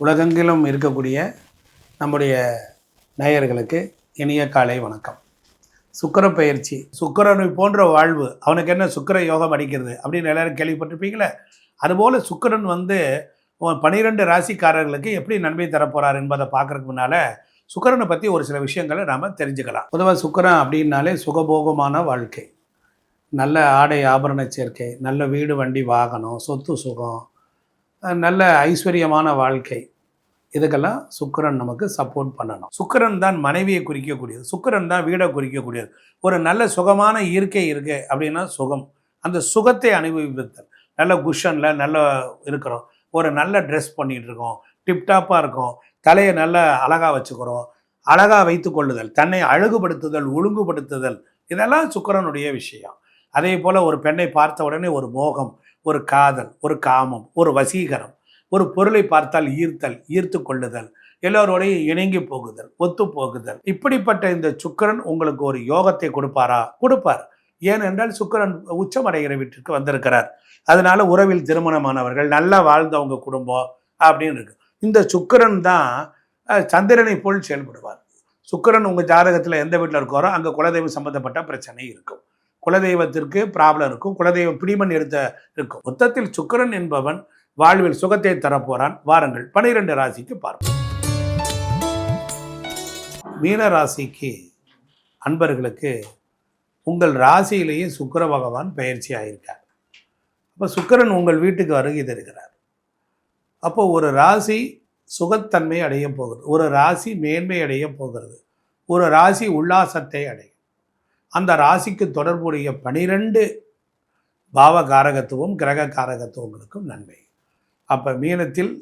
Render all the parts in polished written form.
உலகெங்கிலும் இருக்கக்கூடிய நம்முடைய நேயர்களுக்கு இனிய காலை வணக்கம். சுக்கிர பயிற்சி, சுக்கிரனை போன்ற வாழ்வு, அவனுக்கு என்ன சுக்கிர யோகம் அடிக்கிறது அப்படின்னு எல்லாரும் கேள்விப்பட்டிருப்பீங்களே. அதுபோல் சுக்கிரன் 12 ராசிக்காரர்களுக்கு எப்படி நன்மை தரப்போகிறார் என்பதை பார்க்குறதுக்கு முன்னால் சுக்கிரனை பற்றி ஒரு சில விஷயங்களை நாம் தெரிஞ்சுக்கலாம். பொதுவாக சுக்கிரன் அப்படின்னாலே சுகபோகமான வாழ்க்கை, நல்ல ஆடை ஆபரண சேர்க்கை, நல்ல வீடு வண்டி வாகனம், சொத்து சுகம், நல்ல ஐஸ்வர்யமான வாழ்க்கை, இதுக்கெல்லாம் சுக்கிரன் நமக்கு சப்போர்ட் பண்ணணும். சுக்கிரன் தான் மனைவியை குறிக்கக்கூடியது, சுக்கிரன் தான் வீடை குறிக்கக்கூடியது. ஒரு நல்ல சுகமான இயற்கை இருக்கு அப்படின்னா சுகம், அந்த சுகத்தை அனுபவித்தல். நல்ல குஷனில் நல்ல இருக்கிறோம், ஒரு நல்ல ட்ரெஸ் பண்ணிகிட்டு இருக்கோம், டிப்டாப்பாக இருக்கோம், தலையை நல்லா அழகாக வச்சுக்கிறோம், அழகாக வைத்து கொள்ளுதல், தன்னை அழகுபடுத்துதல், ஒழுங்குபடுத்துதல், இதெல்லாம் சுக்கிரனுடைய விஷயம். அதே போல் ஒரு பெண்ணை பார்த்த உடனே ஒரு மோகம், ஒரு காதல், ஒரு காமம், ஒரு வசீகரம், ஒரு பொருளை பார்த்தால் ஈர்த்தல், ஈர்த்து கொள்ளுதல், எல்லோரோடையும் இணங்கி போகுதல், ஒத்து போகுதல். இப்படிப்பட்ட இந்த சுக்கிரன் உங்களுக்கு ஒரு யோகத்தை கொடுப்பாரா? கொடுப்பார். ஏனென்றால் சுக்கிரன் உச்சமடைகிற வீட்டிற்கு வந்திருக்கிறார். அதனால உறவில் திருமணமானவர்கள், நல்லா வாழ்ந்தவங்க குடும்பம் அப்படின்னு இருக்கு. இந்த சுக்கிரன் தான் சந்திரனை போல் செயல்படுவார். சுக்கிரன் உங்கள் ஜாதகத்தில் எந்த வீட்டில் இருக்காரோ அங்கே குலதெய்வம் சம்பந்தப்பட்ட பிரச்சனை இருக்கும், குலதெய்வத்திற்கு ப்ராப்ளம் இருக்கும், குலதெய்வம் பிடிமன் எடுத்த இருக்கும். மொத்தத்தில் சுக்கிரன் என்பவன் வாழ்வில் சுகத்தை தரப்போறான். வாருங்கள் 12 ராசிக்கு பார்ப்போம். மீன ராசிக்கு அன்பர்களுக்கு உங்கள் ராசியிலேயே சுக்கிர பகவான் பயிற்சி ஆகியிருக்கார். அப்போ சுக்கிரன் உங்கள் வீட்டுக்கு வருகை தருகிறார். அப்போ ஒரு ராசி சுகத்தன்மை அடைய போகிறது, ஒரு ராசி மேன்மை அடைய போகிறது, ஒரு ராசி உல்லாசத்தை அடையும். அந்த ராசிக்கு தொடர்புடைய 12 பாவ காரகத்துவம் கிரக காரகத்துவங்களுக்கும் நன்மை. அப்போ மீனத்தில்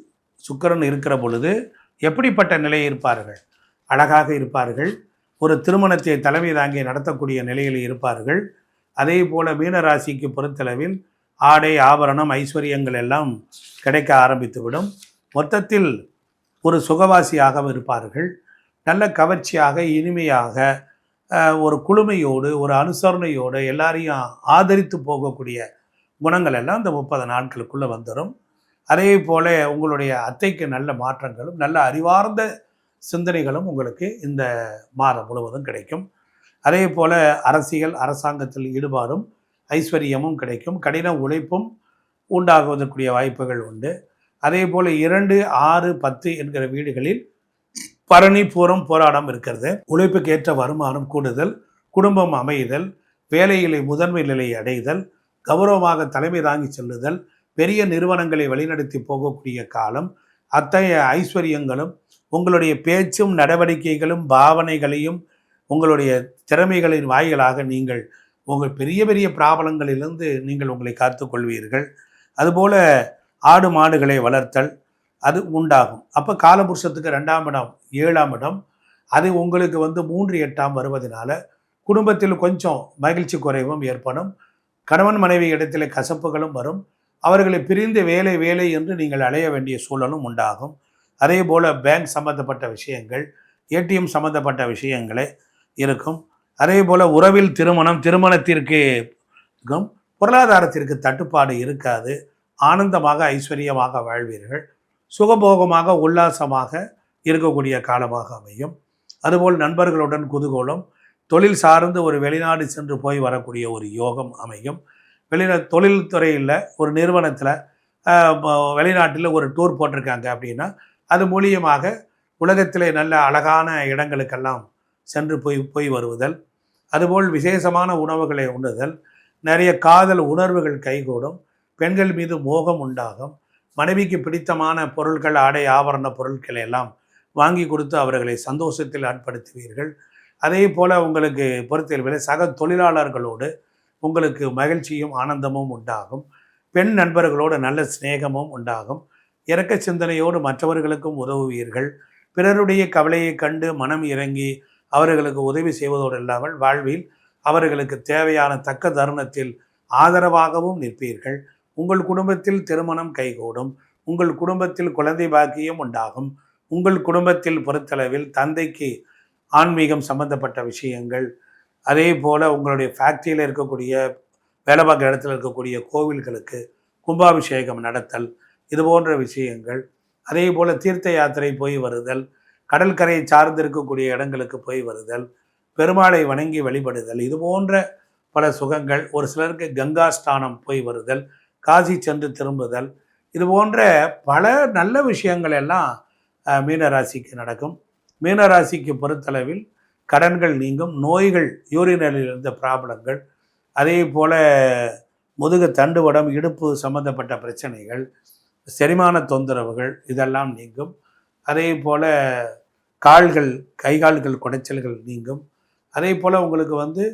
சுக்கிரன் இருக்கிற பொழுது எப்படிப்பட்ட நிலை இருப்பார்கள்? அழகாக இருப்பார்கள், ஒரு திருமணத்தை தலைமை தாங்கி நடத்தக்கூடிய நிலையில் இருப்பார்கள். அதே போல் மீன ராசிக்கு பொறுத்தளவில் ஆடை ஆபரணம் ஐஸ்வர்யங்கள் எல்லாம் கிடைக்க ஆரம்பித்துவிடும். மொத்தத்தில் ஒரு சுகவாசியாகவும் இருப்பார்கள். நல்ல கவர்ச்சியாக, இனிமையாக, ஒரு குளுமையோடு, ஒரு அனுசரணையோடு, எல்லாரையும் ஆதரித்து போகக்கூடிய குணங்கள் எல்லாம் இந்த 30 நாட்களுக்குள்ளே வந்துடும். அதே போல் உங்களுடைய அத்தைக்கு நல்ல மாற்றங்களும் நல்ல அறிவார்ந்த சிந்தனைகளும் உங்களுக்கு இந்த மாதம் முழுவதும் கிடைக்கும். அதே போல் அரசியல் அரசாங்கத்தில் ஈடுபாடும் ஐஸ்வர்யமும் கிடைக்கும். கடின உழைப்பும் உண்டாகுவதற்குரிய வாய்ப்புகள் உண்டு. அதே போல் 2, 6, 10 என்கிற வீடுகளில் பரணி பூரம் போராடம் இருக்கிறது. உழைப்புக்கு ஏற்ற வருமானம் கூடுதல், குடும்பம் அமைதல், வேலையிலே முதன்மை நிலையை அடைதல், கௌரவமாக தலைமை தாங்கி செல்லுதல், பெரிய நிறுவனங்களை வழிநடத்தி போகக்கூடிய காலம். அத்தகைய ஐஸ்வர்யங்களும் உங்களுடைய பேச்சும் நடவடிக்கைகளும் பாவனைகளையும் உங்களுடைய திறமைகளின் வாயிலாக நீங்கள் உங்கள் பெரிய பெரிய பிராபலங்களிலிருந்து நீங்கள் உங்களை காத்துக்கொள்வீர்கள். அதுபோல் ஆடு மாடுகளை வளர்த்தல் அது உண்டாகும். அப்போ காலபுருஷத்துக்கு 2ஆம் இடம் 7ஆம் இடம், அது உங்களுக்கு 3, 8ஆம் வருவதனால குடும்பத்தில் கொஞ்சம் மகிழ்ச்சி குறைவும் ஏற்படும். கணவன் மனைவி இடத்துல கசப்புகளும் வரும். அவர்களை பிரிந்து வேலை வேலை என்று நீங்கள் அலைய வேண்டிய சூழலும் உண்டாகும். அதே போல் பேங்க் சம்பந்தப்பட்ட விஷயங்கள், ஏடிஎம் சம்பந்தப்பட்ட விஷயங்களே இருக்கும். அதே போல் உறவில் திருமணத்திற்கு பொருளாதாரத்திற்கு தட்டுப்பாடு இருக்காது. ஆனந்தமாக ஐஸ்வர்யமாக வாழ்வீர்கள். சுகபோகமாக உல்லாசமாக இருக்கக்கூடிய காலமாக அமையும். அதுபோல் நண்பர்களுடன் குதூகோலம், தொழில் சார்ந்து ஒரு வெளிநாடு சென்று போய் வரக்கூடிய ஒரு யோகம் அமையும். தொழில் துறையில் ஒரு நிறுவனத்தில் வெளிநாட்டில் ஒரு டூர் போட்டிருக்காங்க அப்படின்னா அது மூலியமாக உலகத்தில் நல்ல அழகான இடங்களுக்கெல்லாம் சென்று போய் வருவதல், அதுபோல் விசேஷமான உணவுகளை உண்ணுதல், நிறைய காதல் உணர்வுகள் கைகூடும், பெண்கள் மீது மோகம் உண்டாகும், மனைவிக்கு பிடித்தமான பொருட்கள் ஆடை ஆபரண பொருட்களை எல்லாம் வாங்கி கொடுத்து அவர்களை சந்தோஷத்தில் ஆட்படுத்துவீர்கள். அதே போல் உங்களுக்கு பொறுத்தவரை சக தொழிலாளர்களோடு உங்களுக்கு மகிழ்ச்சியும் ஆனந்தமும் உண்டாகும். பெண் நண்பர்களோடு நல்ல சிநேகமும் உண்டாகும். இரக்க சிந்தனையோடு மற்றவர்களுக்கும் உதவுவீர்கள். பிறருடைய கவலையை கண்டு மனம் இறங்கி அவர்களுக்கு உதவி செய்வதோடு இல்லாமல் வாழ்வில் அவர்களுக்கு தேவையான தக்க தருணத்தில் ஆதரவாகவும் நிற்பீர்கள். உங்கள் குடும்பத்தில் திருமணம் கைகூடும். உங்கள் குடும்பத்தில் குழந்தை பாக்கியம் உண்டாகும். உங்கள் குடும்பத்தில் பொறுத்தளவில் தந்தைக்கு ஆன்மீகம் சம்பந்தப்பட்ட விஷயங்கள், அதே போல் உங்களுடைய ஃபேக்ட்ரியில் இருக்கக்கூடிய வேலை பார்க்குற இடத்துல இருக்கக்கூடிய கோவில்களுக்கு கும்பாபிஷேகம் நடத்தல், இது போன்ற விஷயங்கள், அதே போல் தீர்த்த யாத்திரை போய் வருதல், கடற்கரையை சார்ந்து இருக்கக்கூடிய இடங்களுக்கு போய் வருதல், பெருமாளை வணங்கி வழிபடுதல், இது போன்ற பல சுகங்கள். ஒரு சிலருக்கு கங்கா ஸ்நானம் போய் வருதல், காசி சென்று திரும்புதல், இது போன்ற பல நல்ல விஷயங்கள் எல்லாம் மீனராசிக்கு நடக்கும். மீனராசிக்கு பொறுத்தளவில் கடன்கள் நீங்கும், நோய்கள், யூரினரில் இருந்த ப்ராப்ளங்கள், அதே போல் முதுகு தண்டுவடம், இடுப்பு சம்பந்தப்பட்ட பிரச்சனைகள், செரிமான தொந்தரவுகள் இதெல்லாம் நீங்கும். அதே போல் கால்கள், கைகால்கள் குடைச்சல்கள் நீங்கும். அதே போல் உங்களுக்கு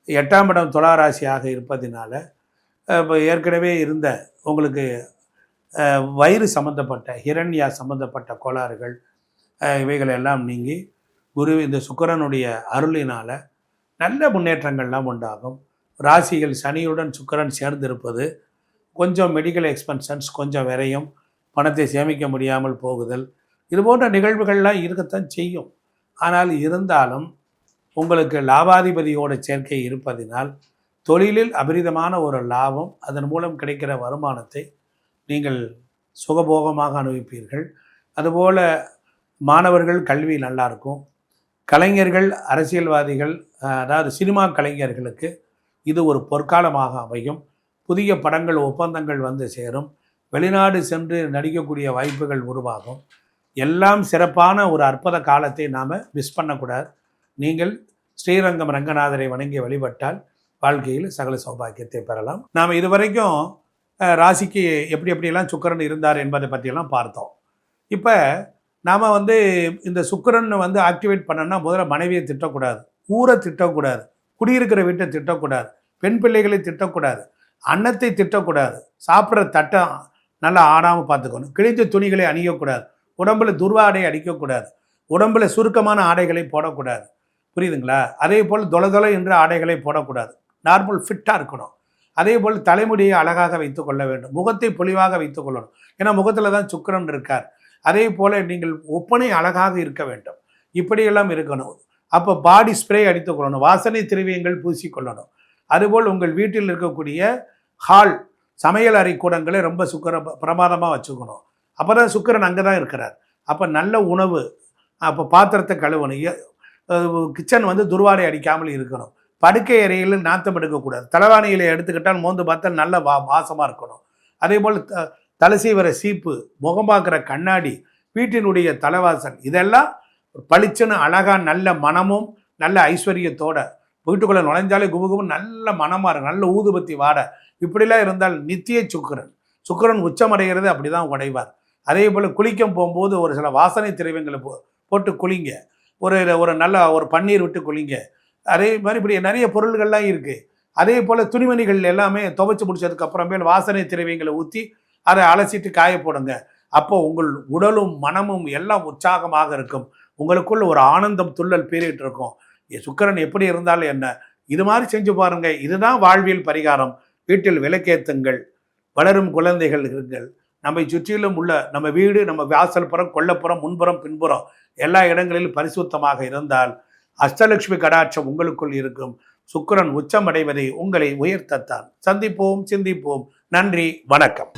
8ஆம் இடம் துளாராசியாக இருப்பதினால இப்போ ஏற்கனவே இருந்த உங்களுக்கு வயிறு சம்பந்தப்பட்ட, ஹிரண்யா சம்பந்தப்பட்ட கோளாறுகள் இவைகள் எல்லாம் நீங்கி இந்த சுக்கிரனுடைய அருளினால் நல்ல முன்னேற்றங்கள்லாம் உண்டாகும். ராசிகள் சனியுடன் சுக்கிரன் சேர்ந்திருப்பது கொஞ்சம் மெடிக்கல் எக்ஸ்பென்சன்ஸ், கொஞ்சம் விரையும், பணத்தை சேமிக்க முடியாமல் போகுதல், இது போன்ற நிகழ்வுகள்லாம் இருக்கத்தான் செய்யும். ஆனால் இருந்தாலும் உங்களுக்கு லாபாதிபதியோட சேர்க்கை இருப்பதினால் தொழிலில் அபரிதமான ஒரு லாபம், அதன் மூலம் கிடைக்கிற வருமானத்தை நீங்கள் சுகபோகமாக அனுபவிப்பீர்கள். அதுபோல் மாணவர்கள் கல்வி நல்லாயிருக்கும். கலைஞர்கள், அரசியல்வாதிகள், அதாவது சினிமா கலைஞர்களுக்கு இது ஒரு பொற்காலமாக அமையும். புதிய படங்கள், ஒப்பந்தங்கள் சேரும். வெளிநாடு சென்று நடிக்கக்கூடிய வாய்ப்புகள் உருவாகும். எல்லாம் சிறப்பான ஒரு அற்புத காலத்தை நாம் மிஸ் பண்ணக்கூடாது. நீங்கள் ஸ்ரீரங்கம் ரங்கநாதரை வணங்கி வழிபட்டால் வாழ்க்கையில் சகல சௌபாக்கியத்தை பெறலாம். நாம் இதுவரைக்கும் ராசிக்கு எப்படியெல்லாம் சுக்கிரன் இருந்தார் என்பதை பற்றியெல்லாம் பார்த்தோம். இப்போ நாம் இந்த சுக்கிரன் ஆக்டிவேட் பண்ணோன்னா முதல்ல மனைவியை திட்டக்கூடாது, ஊரை திட்டக்கூடாது, குடியிருக்கிற வீட்டை திட்டக்கூடாது, பெண் பிள்ளைகளை திட்டக்கூடாது, அன்னத்தை திட்டக்கூடாது, சாப்பிட்ற தட்டை நல்லா ஆடாமல் பார்த்துக்கணும், கிழிஞ்ச துணிகளை அணியக்கூடாது, உடம்பில் துர்வாடை அடிக்கக்கூடாது, உடம்பில் சுருக்கமான ஆடைகளை போடக்கூடாது. புரியுதுங்களா? அதே போல் தொலை என்ற ஆடைகளை போடக்கூடாது. நார்மல் ஃபிட்டாக இருக்கணும். அதே போல் தலைமுடியை அழகாக வைத்து கொள்ள வேண்டும், முகத்தை பொலிவாக வைத்து கொள்ளணும். ஏன்னா முகத்தில் தான் சுக்கிரன் இருக்கார். அதே போல் நீங்கள் ஒப்பனை அழகாக இருக்க வேண்டும். இப்படியெல்லாம் இருக்கணும். அப்போ பாடி ஸ்ப்ரே அடித்து கொள்ளணும், வாசனை திரவியங்கள் பூசிக்கொள்ளணும். அதுபோல் உங்கள் வீட்டில் இருக்கக்கூடிய ஹால், சமையல் அறை கூடங்களை ரொம்ப பிரமாதமாக வச்சுக்கணும். அப்போ தான் சுக்கிரன் அங்கே தான் இருக்கிறார். அப்போ நல்ல உணவு, அப்போ பாத்திரத்தை கழுவணும், கிச்சன் துர்வாடை அடிக்காமல் இருக்கணும். படுக்கை அறையில் நாத்தம் எடுக்கக்கூடாது. தலைவாணிகளை எடுத்துக்கிட்டால் மோந்து பார்த்தா நல்ல வாசமாக இருக்கணும். அதே போல் தலைசீவர சீப்பு, முகம் பார்க்குற கண்ணாடி, வீட்டினுடைய தலைவாசல், இதெல்லாம் பளிச்சுன்னு அழகாக நல்ல மனமும் நல்ல ஐஸ்வர்யத்தோட வீட்டுக்குள்ளே நுழைஞ்சாலே குபுகுபு நல்ல மனமாக இருக்கும், நல்ல ஊதுபத்தி வாட, இப்படிலாம் இருந்தால் நித்திய சுக்கிரன் உச்சமடைகிறது அப்படி தான் உடைவார். அதே போல் குளிக்க போகும்போது ஒரு சில வாசனை திரவியங்களை போட்டு குளிங்க, ஒரு நல்ல ஒரு பன்னீர் விட்டு குளிங்க. அதே மாதிரி இப்படி நிறைய பொருள்கள்லாம் இருக்குது. அதே போல் துணிமணிகள் எல்லாமே துவைச்சி முடிச்சதுக்கு அப்புறமேல் வாசனை திரவியங்களை ஊற்றி அதை அலசிட்டு காய போடுங்க. அப்போ உங்கள் உடலும் மனமும் எல்லாம் உற்சாகமாக இருக்கும். உங்களுக்குள்ள ஒரு ஆனந்தம், துள்ளல் பீறிட்டு இருக்கும். சுக்கிரன் எப்படி இருந்தாலும் என்ன, இது மாதிரி செஞ்சு பாருங்க. இதுதான் வாழ்வியல் பரிகாரம். வீட்டில் விளக்கேத்துங்கள், வளரும் குழந்தைகள் இருங்கள். நம்மை சுற்றிலும் உள்ள நம்ம வீடு, நம்ம வாசல் புறம், கொல்லப்புறம், முன்புறம், பின்புறம் எல்லா இடங்களிலும் பரிசுத்தமாக இருந்தால் அஷ்டலட்சுமி கடாட்சம் உங்களுக்குள் இருக்கும். சுக்கிரன் உச்சமடைவதை உங்களை உயர்த்தத்தான். சந்திப்போம், சிந்திப்போம். நன்றி, வணக்கம்.